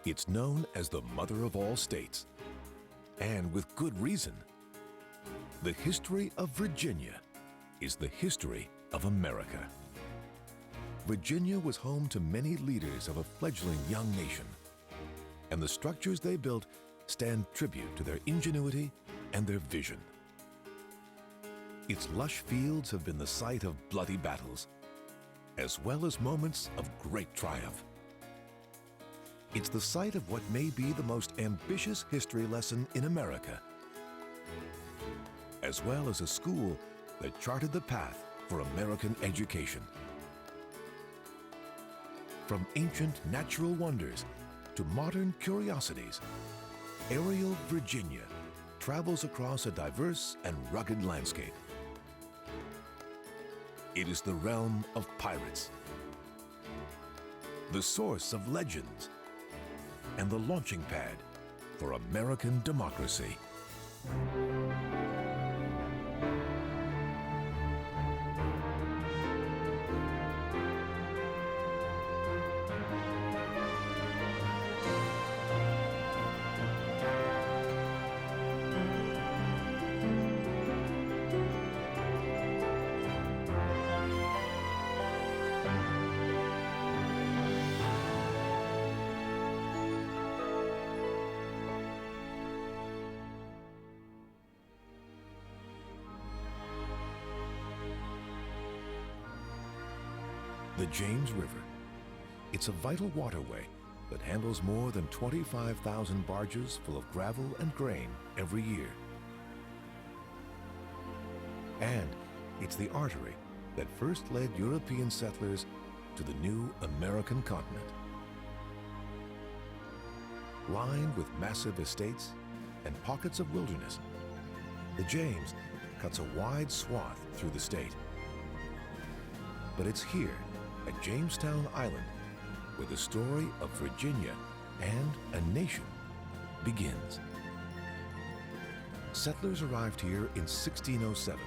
It's known as the mother of all states, and with good reason. The history of Virginia is the history of America. Virginia was home to many leaders of a fledgling young nation, and the structures they built stand tribute to their ingenuity and their vision. Its lush fields have been the site of bloody battles, as well as moments of great triumph. It's the site of what may be the most ambitious history lesson in America, as well as a school that charted the path for American education. From ancient natural wonders to modern curiosities, aerial Virginia travels across a diverse and rugged landscape. It is the realm of pirates, the source of legends, and the launching pad for American democracy. The James River. It's a vital waterway that handles more than 25,000 barges full of gravel and grain every year. And it's the artery that first led European settlers to the new American continent. Lined with massive estates and pockets of wilderness, the James cuts a wide swath through the state. But it's here, at Jamestown Island, where the story of Virginia and a nation begins. Settlers arrived here in 1607,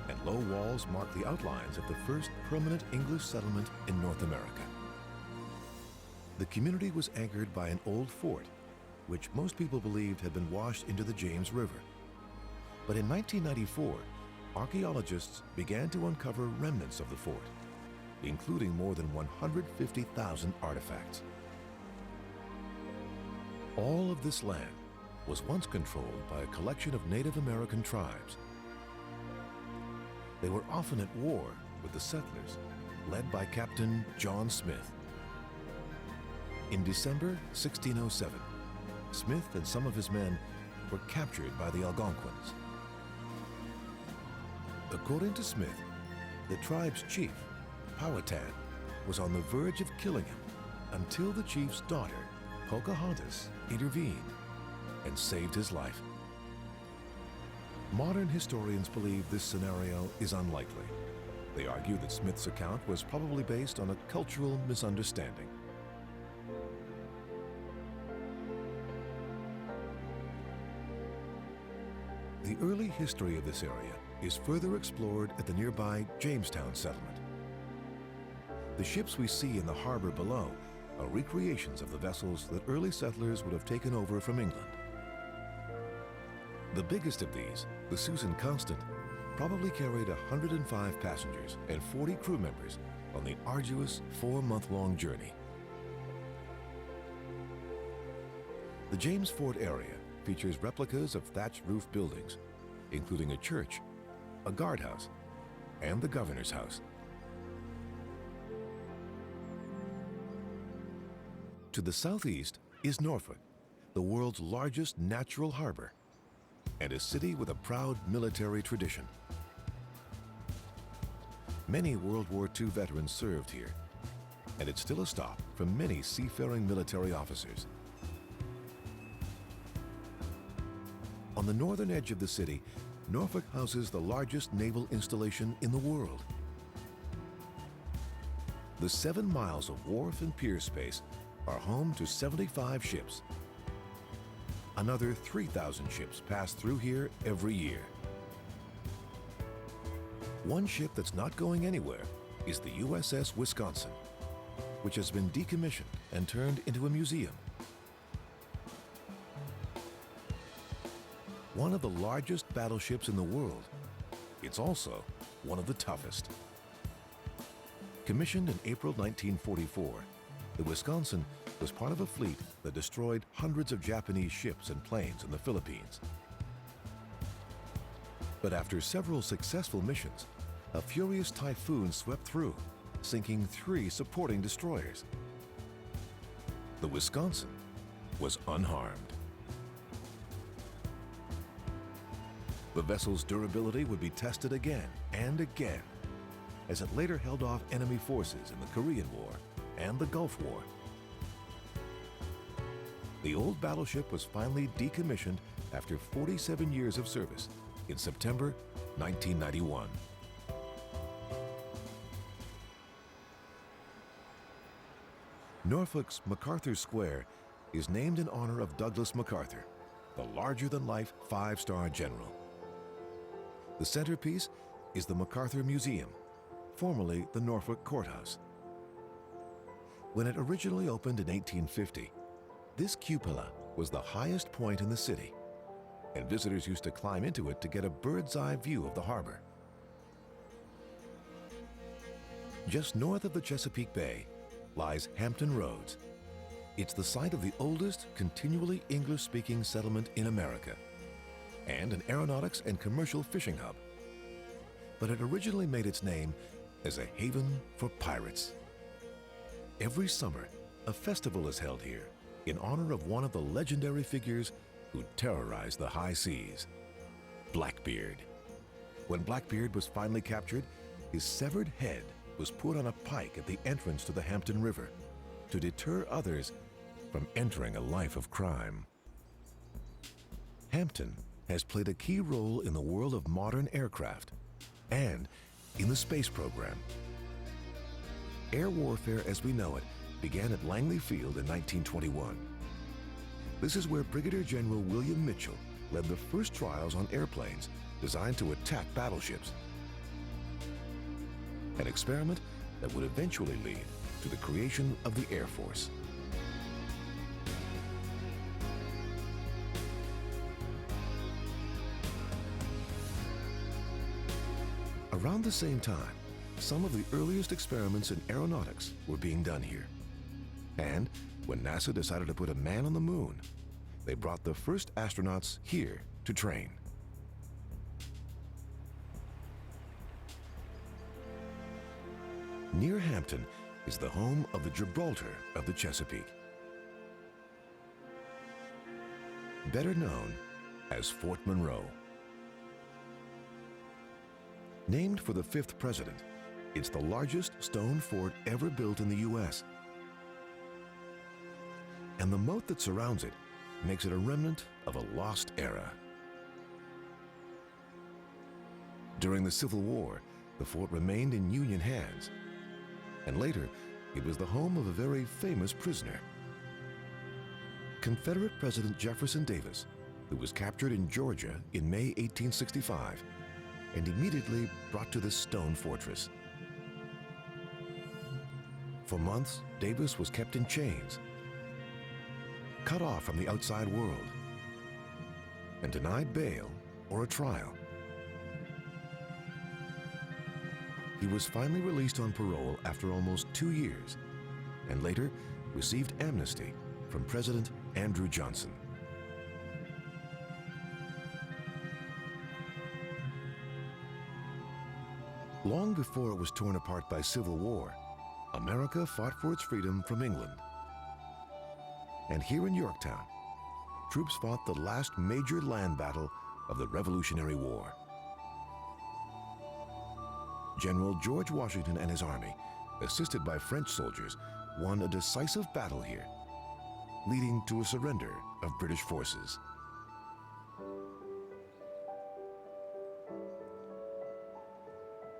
and low walls mark the outlines of the first permanent English settlement in North America. The community was anchored by an old fort, which most people believed had been washed into the James River. But in 1994, archaeologists began to uncover remnants of the fort, including more than 150,000 artifacts. All of this land was once controlled by a collection of Native American tribes. They were often at war with the settlers, led by Captain John Smith. In December 1607, Smith and some of his men were captured by the Algonquins. According to Smith, the tribe's chief, Powhatan, was on the verge of killing him until the chief's daughter, Pocahontas, intervened and saved his life. Modern historians believe this scenario is unlikely. They argue that Smith's account was probably based on a cultural misunderstanding. The early history of this area is further explored at the nearby Jamestown settlement. The ships we see in the harbor below are recreations of the vessels that early settlers would have taken over from England. The biggest of these, the Susan Constant, probably carried 105 passengers and 40 crew members on the arduous 4-month-long journey. The James Fort area features replicas of thatched roof buildings, including a church, a guardhouse, and the governor's house. To the southeast is Norfolk, the world's largest natural harbor, and a city with a proud military tradition. Many World War II veterans served here, and it's still a stop for many seafaring military officers. On the northern edge of the city, Norfolk houses the largest naval installation in the world. The 7 miles of wharf and pier space are home to 75 ships. Another 3,000 ships pass through here every year. One ship that's not going anywhere is the USS Wisconsin, which has been decommissioned and turned into a museum one of the largest battleships in the world, it's also one of the toughest. Commissioned in April 1944, the Wisconsin was part of a fleet that destroyed hundreds of Japanese ships and planes in the Philippines. But after several successful missions, a furious typhoon swept through, sinking 3 supporting destroyers. The Wisconsin was unharmed. The vessel's durability would be tested again and again, as it later held off enemy forces in the Korean War and the Gulf War. The old battleship was finally decommissioned after 47 years of service in September 1991. Norfolk's MacArthur Square is named in honor of Douglas MacArthur, the larger-than-life 5-star general. The centerpiece is the MacArthur Museum, formerly the Norfolk Courthouse. When it originally opened in 1850, this cupola was the highest point in the city, and visitors used to climb into it to get a bird's-eye view of the harbor. Just north of the Chesapeake Bay lies Hampton Roads. It's the site of the oldest continually English-speaking settlement in America, and an aeronautics and commercial fishing hub. But it originally made its name as a haven for pirates. Every summer, a festival is held here in honor of one of the legendary figures who terrorized the high seas, Blackbeard. When Blackbeard was finally captured, his severed head was put on a pike at the entrance to the Hampton River to deter others from entering a life of crime. Hampton has played a key role in the world of modern aircraft and in the space program. Air warfare as we know it began at Langley Field in 1921. This is where Brigadier General William Mitchell led the first trials on airplanes designed to attack battleships. An experiment that would eventually lead to the creation of the Air Force. Around the same time, some of the earliest experiments in aeronautics were being done here. And when NASA decided to put a man on the moon, they brought the first astronauts here to train. Near Hampton is the home of the Gibraltar of the Chesapeake, better known as Fort Monroe. Named for the 5th president, it's the largest stone fort ever built in the U.S. And the moat that surrounds it makes it a remnant of a lost era. During the Civil War, the fort remained in Union hands, and later it was the home of a very famous prisoner. Confederate President Jefferson Davis, who was captured in Georgia in May 1865, and immediately brought to this stone fortress. For months, Davis was kept in chains, cut off from the outside world, and denied bail or a trial. He was finally released on parole after almost 2 years, and later received amnesty from President Andrew Johnson. Long before it was torn apart by civil war, America fought for its freedom from England. And here in Yorktown, troops fought the last major land battle of the Revolutionary War. General George Washington and his army, assisted by French soldiers, won a decisive battle here, leading to a surrender of British forces.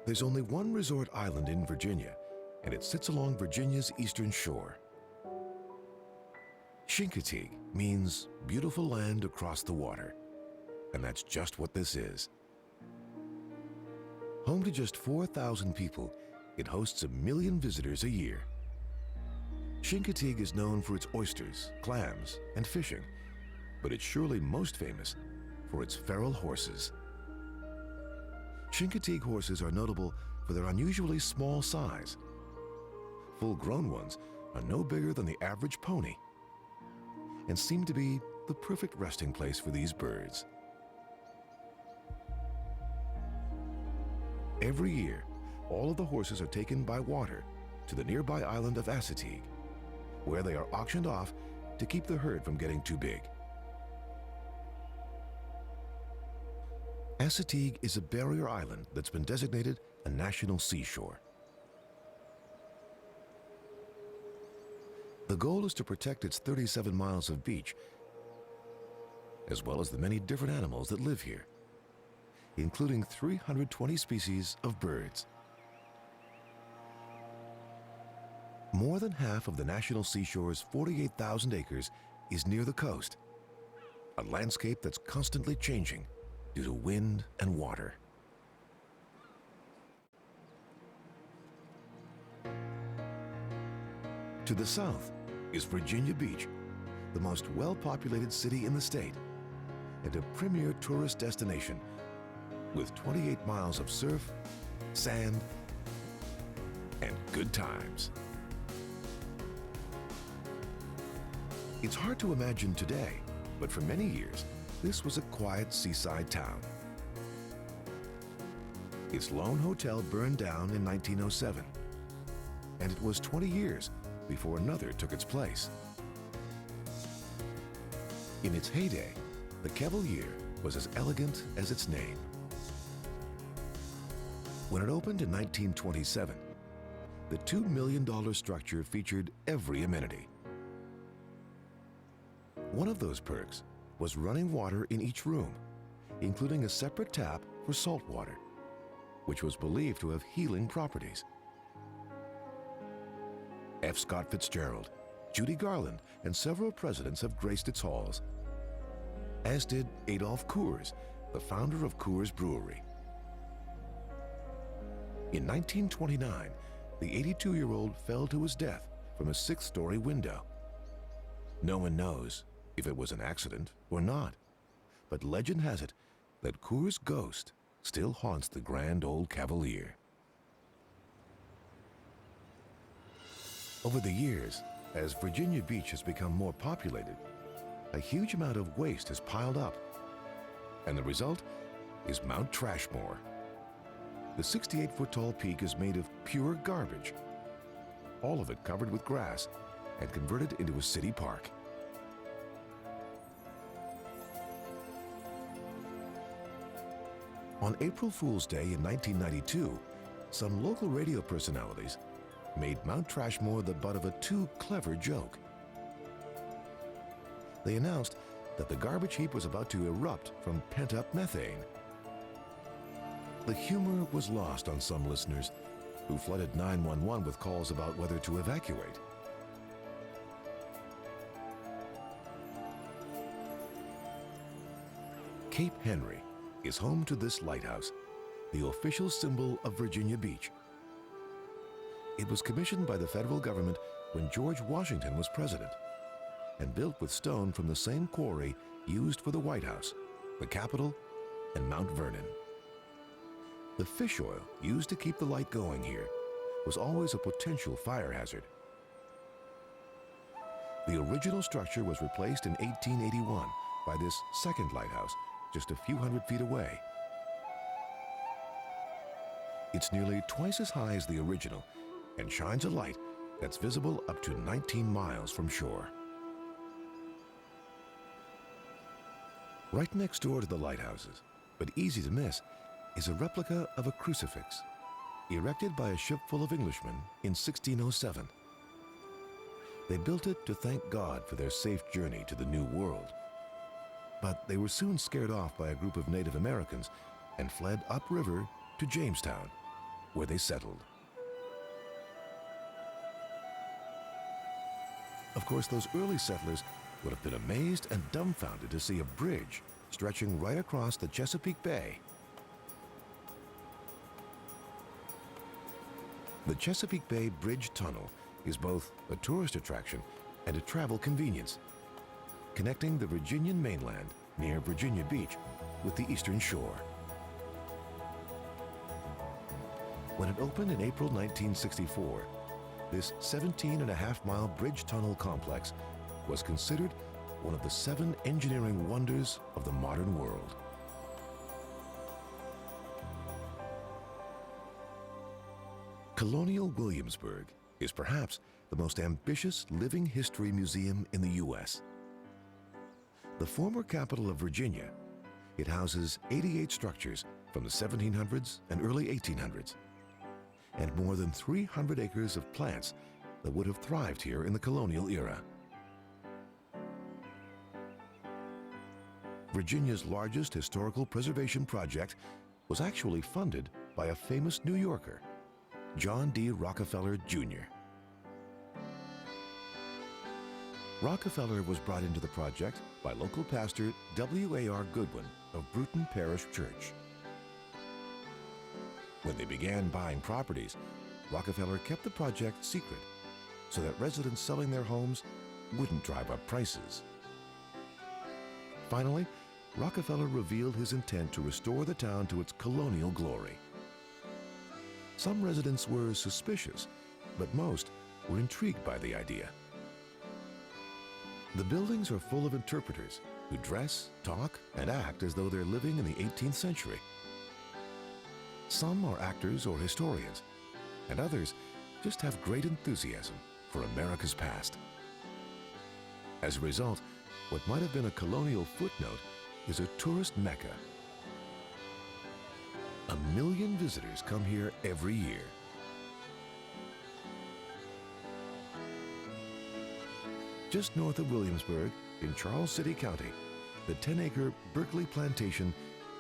There's only one resort island in Virginia, and it sits along Virginia's eastern shore. Chincoteague means beautiful land across the water, and that's just what this is. Home to just 4,000 people, it hosts 1 million visitors a year. Chincoteague is known for its oysters, clams, and fishing, but it's surely most famous for its feral horses. Chincoteague horses are notable for their unusually small size. Full-grown ones are no bigger than the average pony and seem to be the perfect resting place for these birds. Every year, all of the horses are taken by water to the nearby island of Assateague, where they are auctioned off to keep the herd from getting too big. Assateague is a barrier island that's been designated a national seashore. The goal is to protect its 37 miles of beach, as well as the many different animals that live here, including 320 species of birds. More than half of the national seashore's 48,000 acres is near the coast, a landscape that's constantly changing due to wind and water. To the south is Virginia Beach, the most well-populated city in the state, and a premier tourist destination with 28 miles of surf, sand, and good times. It's hard to imagine today, but for many years, this was a quiet seaside town. Its lone hotel burned down in 1907, and it was 20 years before another took its place. In its heyday, the Cavalier was as elegant as its name. When it opened in 1927, the $2 million structure featured every amenity. One of those perks was running water in each room, including a separate tap for salt water, which was believed to have healing properties. F. Scott Fitzgerald, Judy Garland, and several presidents have graced its halls, as did Adolph Coors, the founder of Coors Brewery. In 1929, the 82-year-old fell to his death from a 6th-story window. No one knows if it was an accident or not, but legend has it that Coors' ghost still haunts the grand old Cavalier. Over the years, as Virginia Beach has become more populated, a huge amount of waste has piled up, and the result is Mount Trashmore. The 68-foot-tall peak is made of pure garbage, all of it covered with grass and converted into a city park. On April Fool's Day in 1992, some local radio personalities made Mount Trashmore the butt of a too-clever joke. They announced that the garbage heap was about to erupt from pent-up methane. The humor was lost on some listeners who flooded 911 with calls about whether to evacuate. Cape Henry is home to this lighthouse, the official symbol of Virginia Beach. It was commissioned by the federal government when George Washington was president and built with stone from the same quarry used for the White House, the Capitol, and Mount Vernon. The fish oil used to keep the light going here was always a potential fire hazard. The original structure was replaced in 1881 by this second lighthouse just a few hundred feet away. It's nearly twice as high as the original and shines a light that's visible up to 19 miles from shore. Right next door to the lighthouses, but easy to miss, is a replica of a crucifix erected by a ship full of Englishmen in 1607. They built it to thank God for their safe journey to the New World. But they were soon scared off by a group of Native Americans and fled upriver to Jamestown, where they settled. Of course, those early settlers would have been amazed and dumbfounded to see a bridge stretching right across the Chesapeake Bay. The Chesapeake Bay Bridge Tunnel is both a tourist attraction and a travel convenience, connecting the Virginian mainland near Virginia Beach with the Eastern Shore. When it opened in April 1964, this 17.5-mile bridge tunnel complex was considered one of the 7 engineering wonders of the modern world. Colonial Williamsburg is perhaps the most ambitious living history museum in the U.S. The former capital of Virginia, it houses 88 structures from the 1700s and early 1800s, and more than 300 acres of plants that would have thrived here in the colonial era. Virginia's largest historical preservation project was actually funded by a famous New Yorker, John D. Rockefeller, Jr. Rockefeller was brought into the project by local pastor W.A.R. Goodwin of Bruton Parish Church. When they began buying properties, Rockefeller kept the project secret so that residents selling their homes wouldn't drive up prices. Finally, Rockefeller revealed his intent to restore the town to its colonial glory. Some residents were suspicious, but most were intrigued by the idea. The buildings are full of interpreters who dress, talk, and act as though they're living in the 18th century. Some are actors or historians, and others just have great enthusiasm for America's past. As a result, what might have been a colonial footnote is a tourist mecca. 1 million visitors come here every year. Just north of Williamsburg, in Charles City County, the 10-acre Berkeley Plantation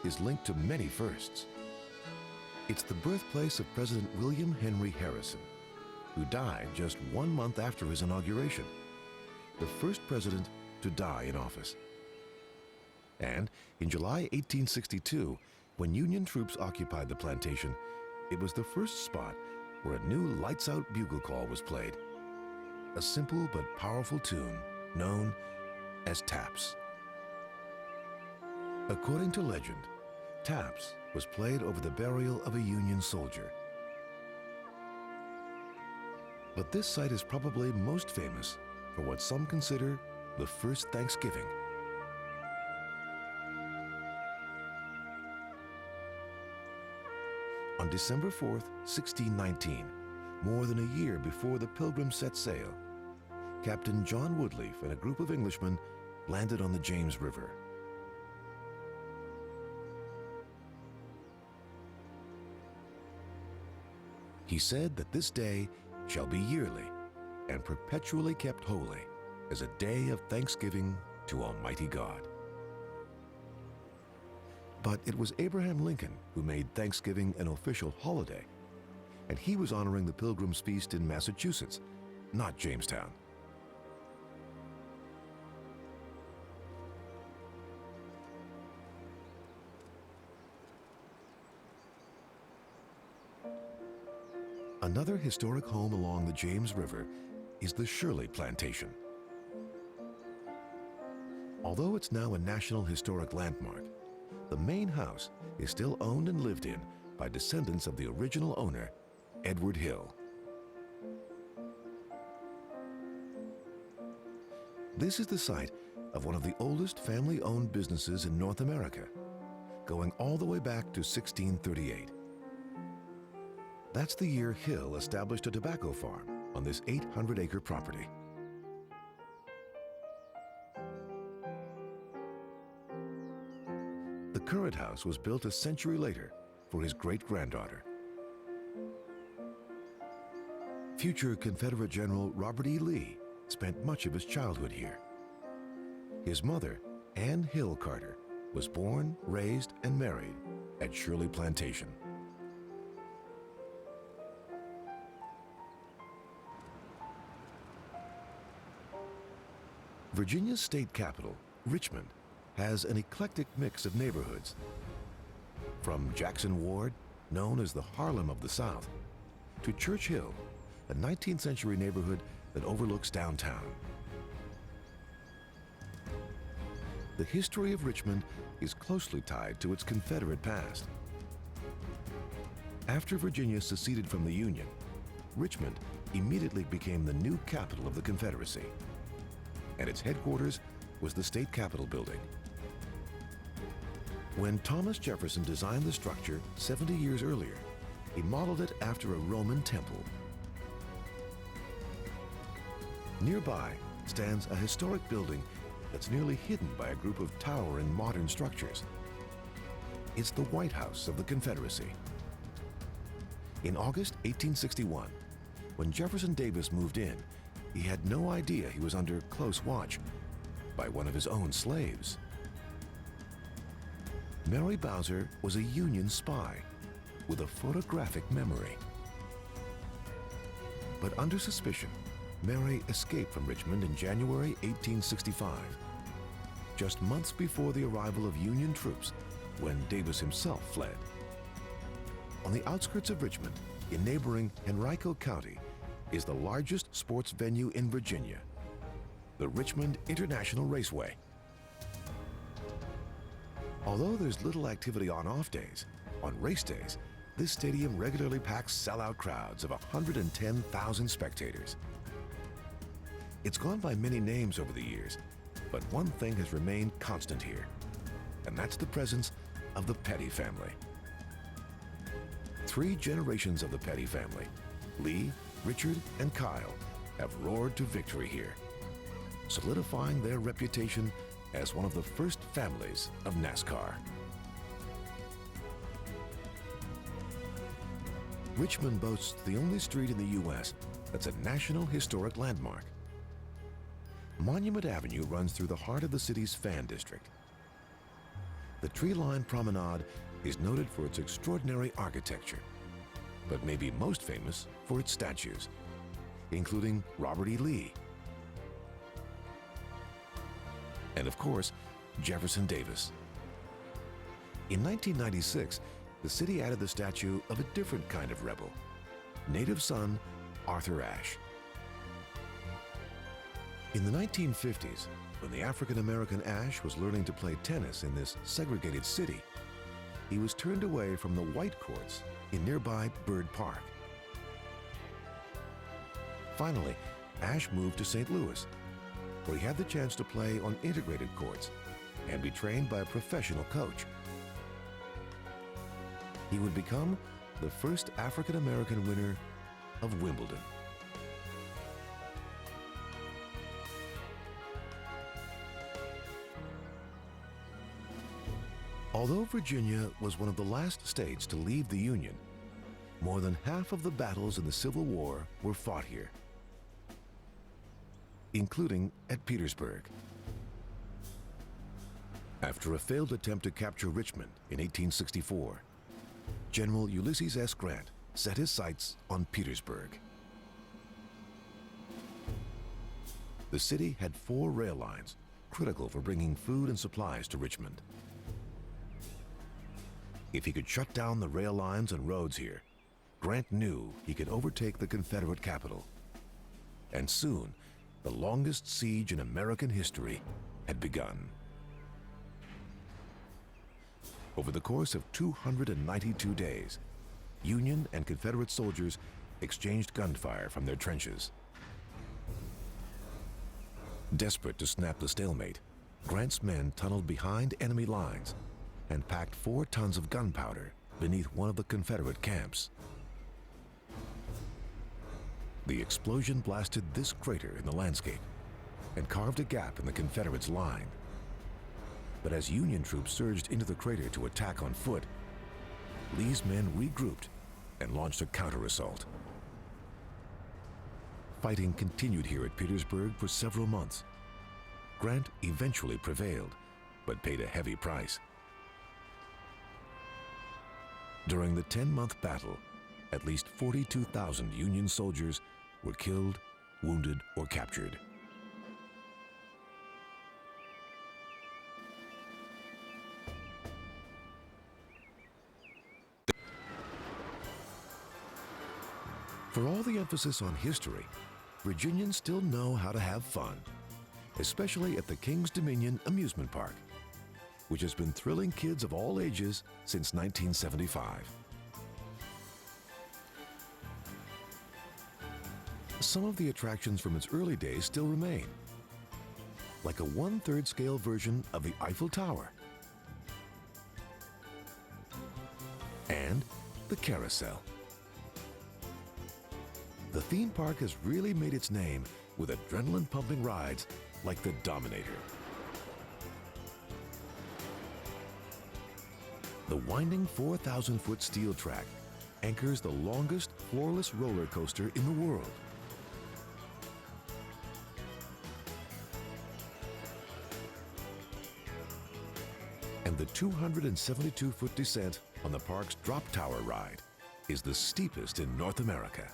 is linked to many firsts. It's the birthplace of President William Henry Harrison, who died just 1 month after his inauguration, the first president to die in office. And in July 1862, when Union troops occupied the plantation, it was the first spot where a new lights-out bugle call was played, a simple but powerful tune known as taps. According to legend, taps was played over the burial of a Union soldier. But this site is probably most famous for what some consider the first Thanksgiving. On December 4th, 1619, more than a year before the Pilgrims set sail, Captain John Woodleaf and a group of Englishmen landed on the James River. He said that this day shall be yearly and perpetually kept holy as a day of thanksgiving to Almighty God. But it was Abraham Lincoln who made Thanksgiving an official holiday, and he was honoring the Pilgrims' Feast in Massachusetts, not Jamestown. Another historic home along the James River is the Shirley Plantation. Although it's now a National Historic Landmark, the main house is still owned and lived in by descendants of the original owner, Edward Hill. This is the site of one of the oldest family-owned businesses in North America, going all the way back to 1638. That's the year Hill established a tobacco farm on this 800-acre property. The current house was built a century later for his great-granddaughter. Future Confederate General Robert E. Lee spent much of his childhood here. His mother, Anne Hill Carter, was born, raised, and married at Shirley Plantation. Virginia's state capital, Richmond, has an eclectic mix of neighborhoods. From Jackson Ward, known as the Harlem of the South, to Church Hill, a 19th century neighborhood that overlooks downtown. the history of Richmond is closely tied to its Confederate past. After Virginia seceded from the Union, Richmond immediately became the new capital of the Confederacy, and its headquarters was the State Capitol building. When Thomas Jefferson designed the structure 70 years earlier, he modeled it after a Roman temple. Nearby stands a historic building that's nearly hidden by a group of towering modern structures. It's the White House of the Confederacy. In August 1861, when Jefferson Davis moved in, he had no idea he was under close watch by one of his own slaves. Mary Bowser was a Union spy with a photographic memory. But under suspicion, Mary escaped from Richmond in January 1865, just months before the arrival of Union troops when Davis himself fled. On the outskirts of Richmond, in neighboring Henrico County, is the largest sports venue in Virginia, the Richmond International Raceway. Although there's little activity on off days, on race days, this stadium regularly packs sellout crowds of 110,000 spectators. It's gone by many names over the years, but one thing has remained constant here, and that's the presence of the Petty family. 3 generations of the Petty family, Lee, Richard, and Kyle, have roared to victory here, solidifying their reputation as one of the first families of NASCAR. Richmond boasts the only street in the U.S. that's a National Historic Landmark. Monument Avenue runs through the heart of the city's fan district. The tree-lined promenade is noted for its extraordinary architecture, but may be most famous for its statues, including Robert E. Lee, and of course, Jefferson Davis. In 1996, the city added the statue of a different kind of rebel, native son Arthur Ashe. In the 1950s, when the African-American Ashe was learning to play tennis in this segregated city, he was turned away from the white courts in nearby Byrd Park. Finally, Ashe moved to St. Louis, where he had the chance to play on integrated courts and be trained by a professional coach. He would become the first African-American winner of Wimbledon. Although Virginia was one of the last states to leave the Union, more than half of the battles in the Civil War were fought here, including at Petersburg. After a failed attempt to capture Richmond in 1864, General Ulysses S. Grant set his sights on Petersburg. The city had 4 rail lines, critical for bringing food and supplies to Richmond. If he could shut down the rail lines and roads here, Grant knew he could overtake the Confederate capital. And soon, the longest siege in American history had begun. Over the course of 292 days, Union and Confederate soldiers exchanged gunfire from their trenches. Desperate to snap the stalemate, Grant's men tunneled behind enemy lines and packed 4 tons of gunpowder beneath one of the Confederate camps. The explosion blasted this crater in the landscape and carved a gap in the Confederates' line. But as Union troops surged into the crater to attack on foot, Lee's men regrouped and launched a counter-assault. Fighting continued here at Petersburg for several months. Grant eventually prevailed, but paid a heavy price. During the 10-month battle, at least 42,000 Union soldiers were killed, wounded, or captured. For all the emphasis on history, Virginians still know how to have fun, especially at the King's Dominion amusement park. which has been thrilling kids of all ages since 1975. Some of the attractions from its early days still remain, like a 1/3 scale version of the Eiffel Tower and the carousel. The theme park has really made its name with adrenaline-pumping rides like the Dominator. The winding 4,000-foot steel track anchors the longest floorless roller coaster in the world. And the 272-foot descent on the park's drop tower ride is the steepest in North America.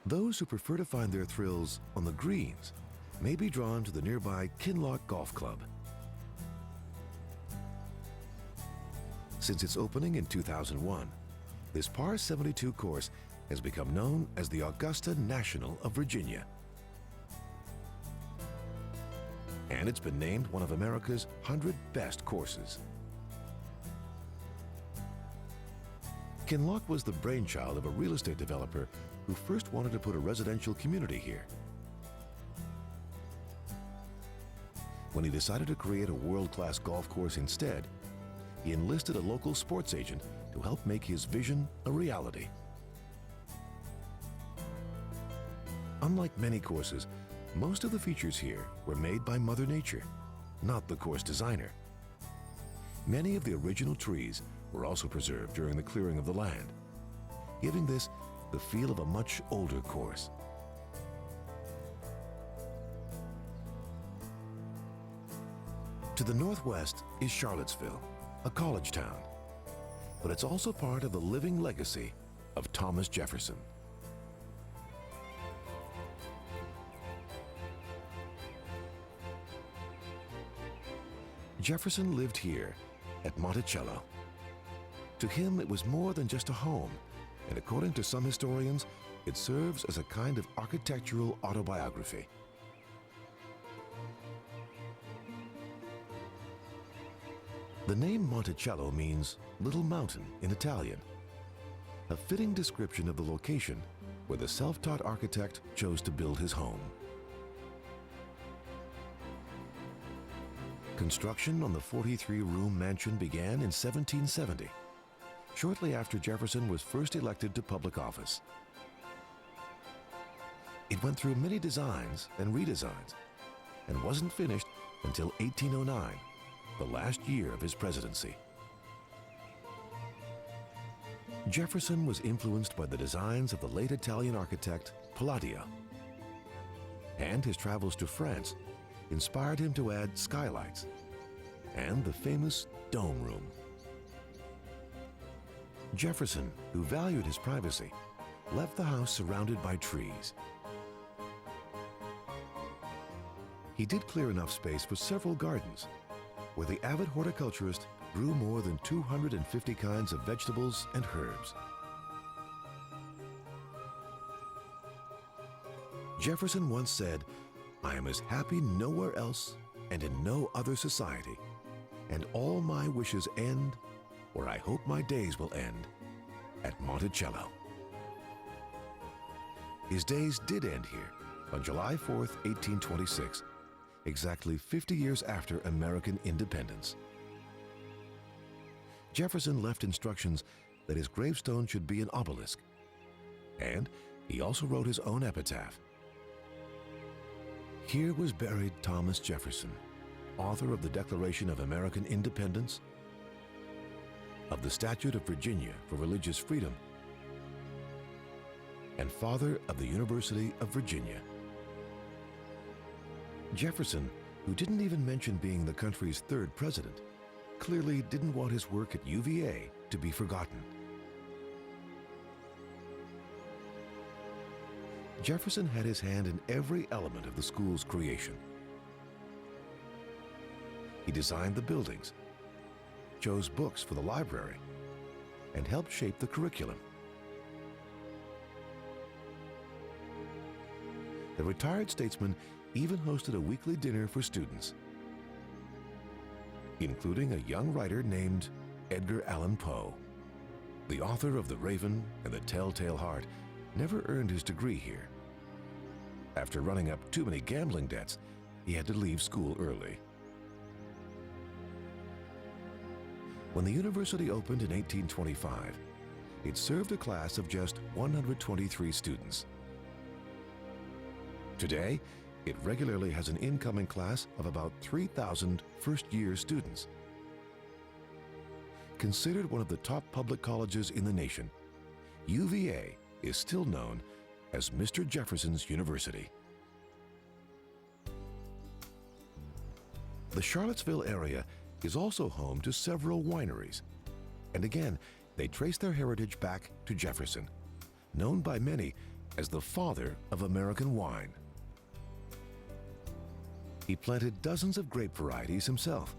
Those who prefer to find their thrills on the greens may be drawn to the nearby Kinloch Golf Club. Since its opening in 2001, this par 72 course has become known as the Augusta National of Virginia. And it's been named one of America's 100 best courses. Kinloch was the brainchild of a real estate developer who first wanted to put a residential community here. When he decided to create a world-class golf course instead, he enlisted a local sports agent to help make his vision a reality. Unlike many courses, most of the features here were made by Mother Nature, not the course designer. Many of the original trees were also preserved during the clearing of the land, giving this the feel of a much older course. To the northwest is Charlottesville, a college town, but it's also part of the living legacy of Thomas Jefferson. Jefferson lived here at Monticello. To him, it was more than just a home, and according to some historians, it serves as a kind of architectural autobiography. The name Monticello means little mountain in Italian, a fitting description of the location where the self-taught architect chose to build his home. Construction on the 43-room mansion began in 1770, shortly after Jefferson was first elected to public office. It went through many designs and redesigns and wasn't finished until 1809, the last year of his presidency. Jefferson was influenced by the designs of the late Italian architect Palladio, and his travels to France inspired him to add skylights and the famous dome room. Jefferson, who valued his privacy, left the house surrounded by trees. He did clear enough space for several gardens, where the avid horticulturist grew more than 250 kinds of vegetables and herbs. Jefferson once said, "I am as happy nowhere else and in no other society, and all my wishes end, or I hope my days will end, at Monticello." His days did end here on July 4th, 1826, exactly 50 years after American independence. Jefferson left instructions that his gravestone should be an obelisk, and he also wrote his own epitaph. Here was buried Thomas Jefferson, author of the Declaration of American Independence, of the Statute of Virginia for Religious Freedom, and father of the University of Virginia. Jefferson, who didn't even mention being the country's third president, clearly didn't want his work at UVA to be forgotten. Jefferson had his hand in every element of the school's creation. He designed the buildings, chose books for the library and helped shape the curriculum. The retired statesman even hosted a weekly dinner for students, including a young writer named Edgar Allan Poe. The author of The Raven and The Telltale Heart never earned his degree here. After running up too many gambling debts, he had to leave school early. When the university opened in 1825, it served a class of just 123 students. Today, it regularly has an incoming class of about 3,000 first-year students. Considered one of the top public colleges in the nation, UVA is still known as Mr. Jefferson's University. The Charlottesville area is also home to several wineries, and again, they trace their heritage back to Jefferson, known by many as the father of American wine. He planted dozens of grape varieties himself,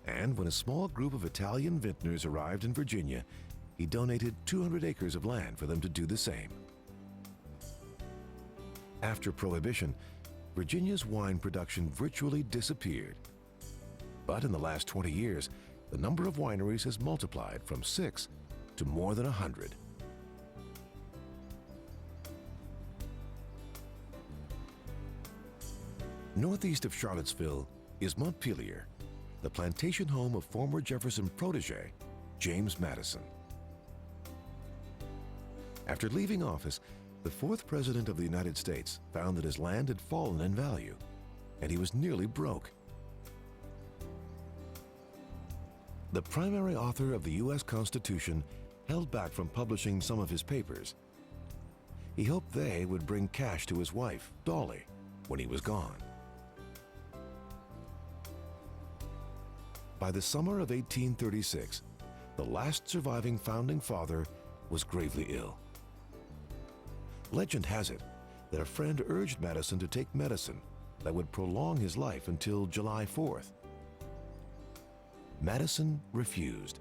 and when a small group of Italian vintners arrived in Virginia, he donated 200 acres of land for them to do the same. After Prohibition, Virginia's wine production virtually disappeared. But in the last 20 years, the number of wineries has multiplied from 6 to more than 100. Northeast of Charlottesville is Montpelier, the plantation home of former Jefferson protege, James Madison. After leaving office, the fourth president of the United States found that his land had fallen in value, and he was nearly broke. The primary author of the U.S. Constitution held back from publishing some of his papers. He hoped they would bring cash to his wife, Dolly, when he was gone. By the summer of 1836, the last surviving founding father was gravely ill. Legend has it that a friend urged Madison to take medicine that would prolong his life until July 4th. Madison refused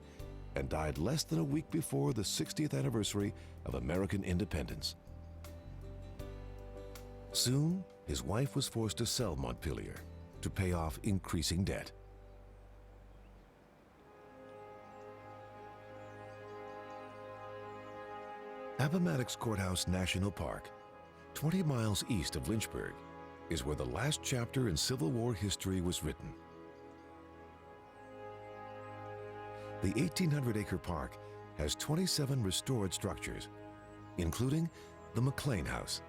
and died less than a week before the 60th anniversary of American independence. Soon, his wife was forced to sell Montpelier to pay off increasing debt. Appomattox Courthouse National Park, 20 miles east of Lynchburg, is where the last chapter in Civil War history was written. The 1,800-acre park has 27 restored structures, including the McLean House.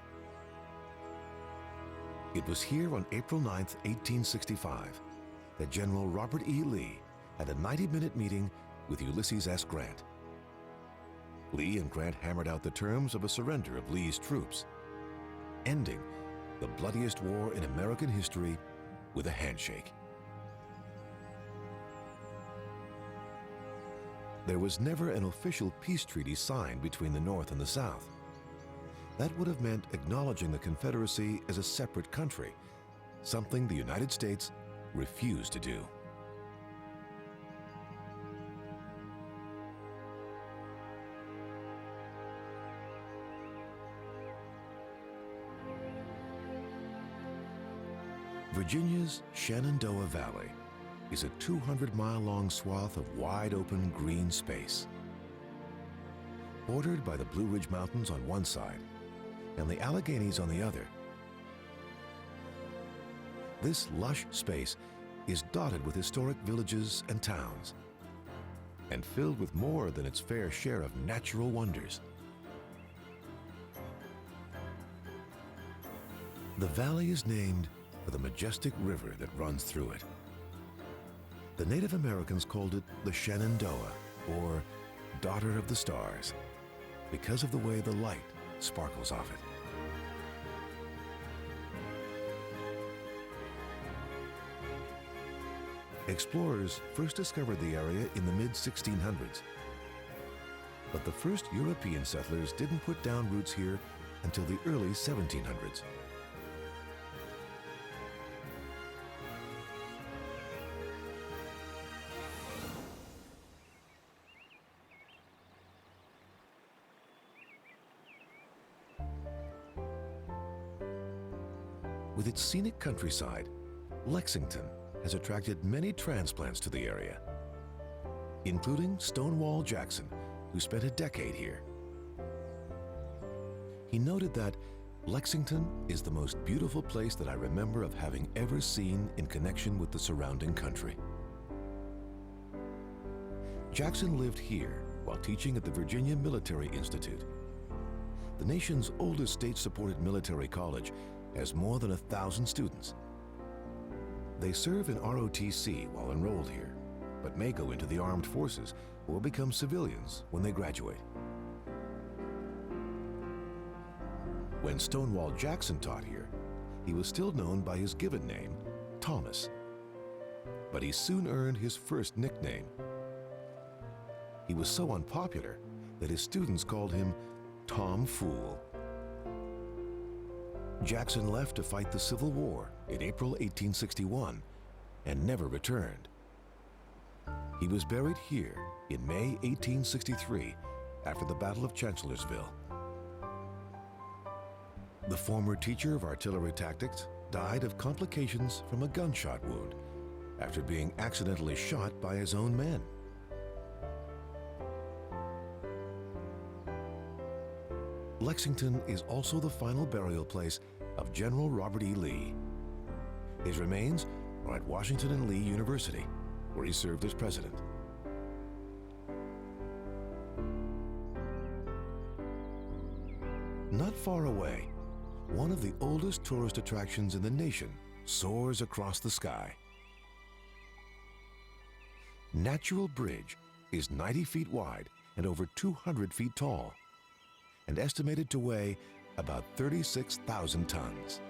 It was here on April 9, 1865, that General Robert E. Lee had a 90-minute meeting with Ulysses S. Grant. Lee and Grant hammered out the terms of a surrender of Lee's troops, ending the bloodiest war in American history with a handshake. There was never an official peace treaty signed between the North and the South. That would have meant acknowledging the Confederacy as a separate country, something the United States refused to do. Virginia's Shenandoah Valley is a 200-mile-long swath of wide-open green space, bordered by the Blue Ridge Mountains on one side and the Alleghenies on the other. This lush space is dotted with historic villages and towns, and filled with more than its fair share of natural wonders. The valley is named for the majestic river that runs through it. The Native Americans called it the Shenandoah, or Daughter of the Stars, because of the way the light sparkles off it. Explorers first discovered the area in the mid-1600s, but the first European settlers didn't put down roots here until the early 1700s. With its scenic countryside, Lexington has attracted many transplants to the area, including Stonewall Jackson, who spent a decade here. He noted that Lexington is the most beautiful place that I remember of having ever seen in connection with the surrounding country. Jackson lived here while teaching at the Virginia Military Institute. The nation's oldest state-supported military college has more than 1,000 students. They serve in ROTC while enrolled here, but may go into the armed forces or become civilians when they graduate. When Stonewall Jackson taught here, he was still known by his given name, Thomas. But he soon earned his first nickname. He was so unpopular that his students called him Tom Fool. Jackson left to fight the Civil War in April 1861 and never returned. He was buried here in May 1863 after the Battle of Chancellorsville. The former teacher of artillery tactics died of complications from a gunshot wound after being accidentally shot by his own men. Lexington is also the final burial place of General Robert E. Lee. His remains are at Washington and Lee University, where he served as president. Not far away, one of the oldest tourist attractions in the nation soars across the sky. Natural Bridge is 90 feet wide and over 200 feet tall, and estimated to weigh about 36,000 tons.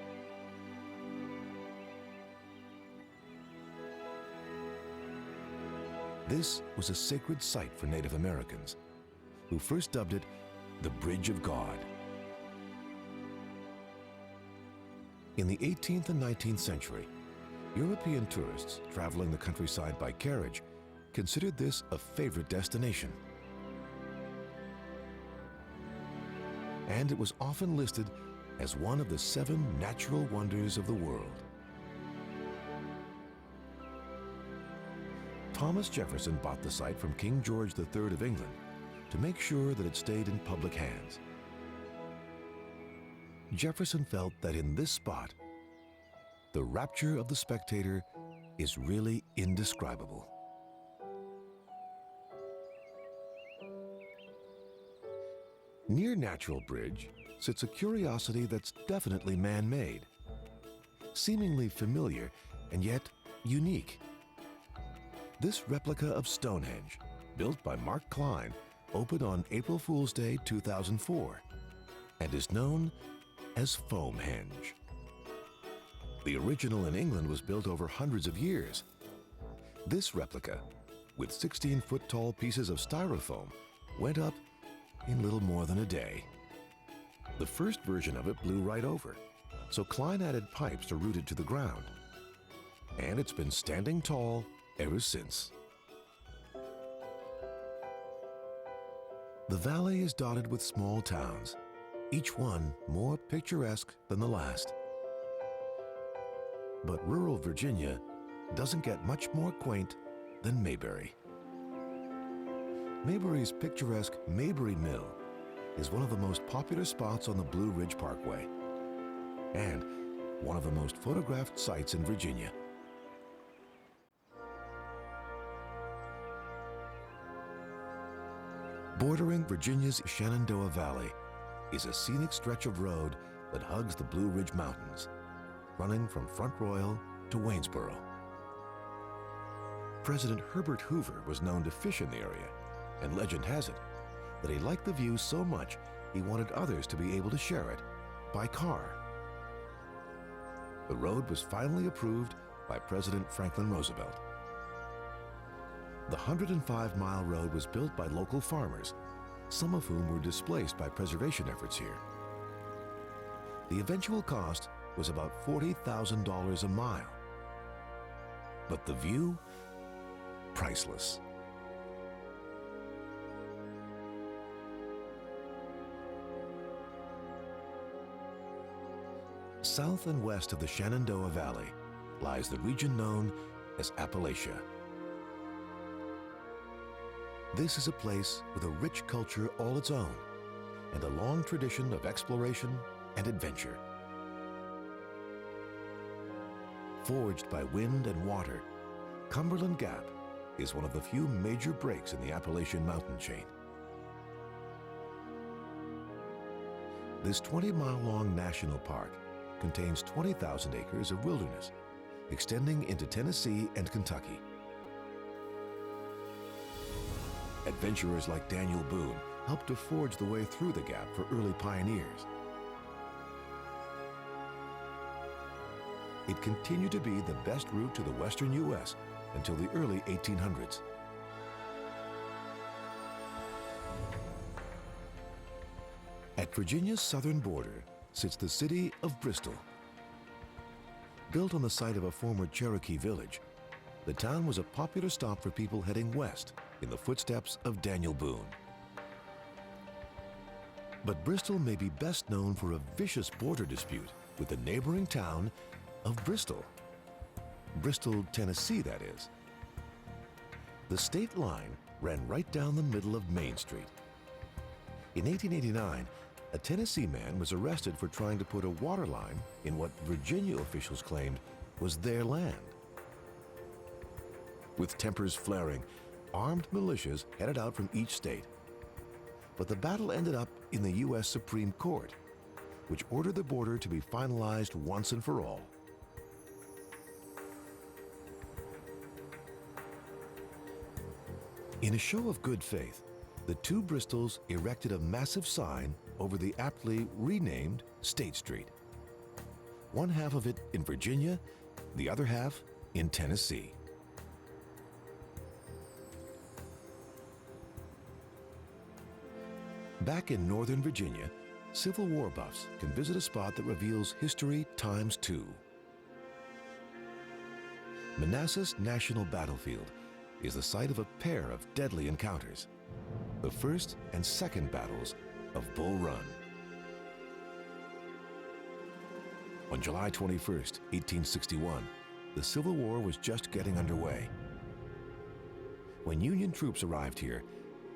This was a sacred site for Native Americans, who first dubbed it the Bridge of God. In the 18th and 19th century, European tourists traveling the countryside by carriage considered this a favorite destination. And it was often listed as one of the 7 natural wonders of the world. Thomas Jefferson bought the site from King George III of England to make sure that it stayed in public hands. Jefferson felt that in this spot, the rapture of the spectator is really indescribable. Near Natural Bridge sits a curiosity that's definitely man-made, seemingly familiar and yet unique. This replica of Stonehenge, built by Mark Klein, opened on April Fool's Day 2004 and is known as Foamhenge. The original in England was built over hundreds of years. This replica, with 16-foot-tall pieces of styrofoam, went up in little more than a day. The first version of it blew right over, so Klein added pipes to root it to the ground. And it's been standing tall ever since. The valley is dotted with small towns, each one more picturesque than the last. But rural Virginia doesn't get much more quaint than Mayberry. Mayberry's picturesque Mayberry Mill is one of the most popular spots on the Blue Ridge Parkway and one of the most photographed sites in Virginia. Bordering Virginia's Shenandoah Valley is a scenic stretch of road that hugs the Blue Ridge Mountains, running from Front Royal to Waynesboro. President Herbert Hoover was known to fish in the area, and legend has it that he liked the view so much he wanted others to be able to share it by car. The road was finally approved by President Franklin Roosevelt. The 105-mile road was built by local farmers, some of whom were displaced by preservation efforts here. The eventual cost was about $40,000 a mile. But the view, priceless. South and west of the Shenandoah Valley lies the region known as Appalachia. This is a place with a rich culture all its own and a long tradition of exploration and adventure. Forged by wind and water, Cumberland Gap is one of the few major breaks in the Appalachian mountain chain. This 20-mile-long national park contains 20,000 acres of wilderness extending into Tennessee and Kentucky. Adventurers like Daniel Boone helped to forge the way through the gap for early pioneers. It continued to be the best route to the western U.S. until the early 1800s. At Virginia's southern border sits the city of Bristol. Built on the site of a former Cherokee village, the town was a popular stop for people heading west in the footsteps of Daniel Boone. But Bristol may be best known for a vicious border dispute with the neighboring town of Bristol. Bristol, Tennessee, that is. The state line ran right down the middle of Main Street. In 1889, a Tennessee man was arrested for trying to put a water line in what Virginia officials claimed was their land. With tempers flaring, armed militias headed out from each state. But the battle ended up in the U.S. Supreme Court, which ordered the border to be finalized once and for all. In a show of good faith, the two Bristols erected a massive sign over the aptly renamed State Street. One half of it in Virginia, the other half in Tennessee. Back in Northern Virginia, Civil War buffs can visit a spot that reveals history times two. Manassas National Battlefield is the site of a pair of deadly encounters, the first and second battles of Bull Run. On July 21st, 1861, the Civil War was just getting underway. When Union troops arrived here,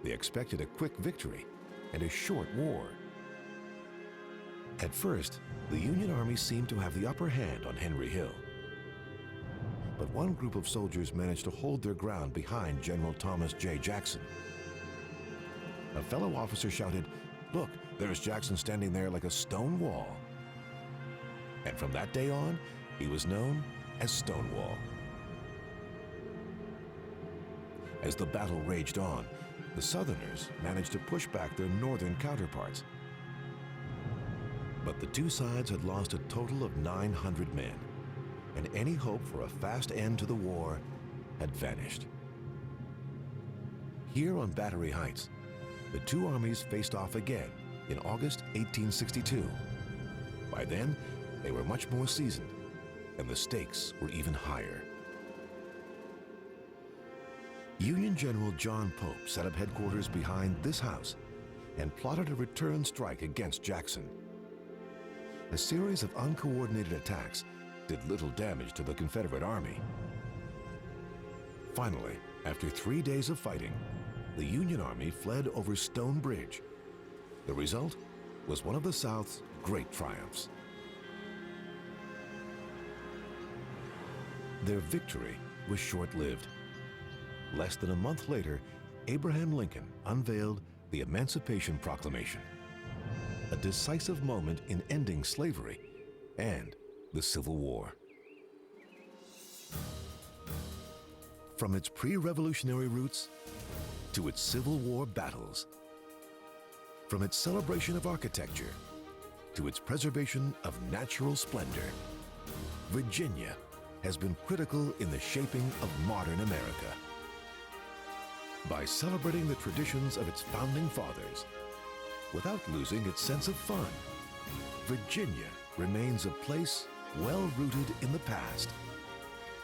they expected a quick victory and a short war. At first, the Union Army seemed to have the upper hand on Henry Hill. But one group of soldiers managed to hold their ground behind General Thomas J. Jackson. A fellow officer shouted, "Look, there's Jackson standing there like a stone wall." And from that day on, he was known as Stonewall. As the battle raged on, the Southerners managed to push back their northern counterparts. But the two sides had lost a total of 900 men, and any hope for a fast end to the war had vanished. Here on Battery Heights, the two armies faced off again in August 1862. By then, they were much more seasoned, and the stakes were even higher. Union General John Pope set up headquarters behind this house and plotted a return strike against Jackson. A series of uncoordinated attacks did little damage to the Confederate Army. Finally, after 3 days of fighting, the Union Army fled over Stone Bridge. The result was one of the South's great triumphs. Their victory was short-lived. Less than a month later, Abraham Lincoln unveiled the Emancipation Proclamation, a decisive moment in ending slavery and the Civil War. From its pre-revolutionary roots to its Civil War battles, from its celebration of architecture to its preservation of natural splendor, Virginia has been critical in the shaping of modern America. By celebrating the traditions of its founding fathers, without losing its sense of fun, Virginia remains a place well-rooted in the past,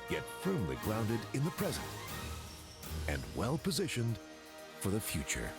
yet firmly grounded in the present, and well-positioned for the future.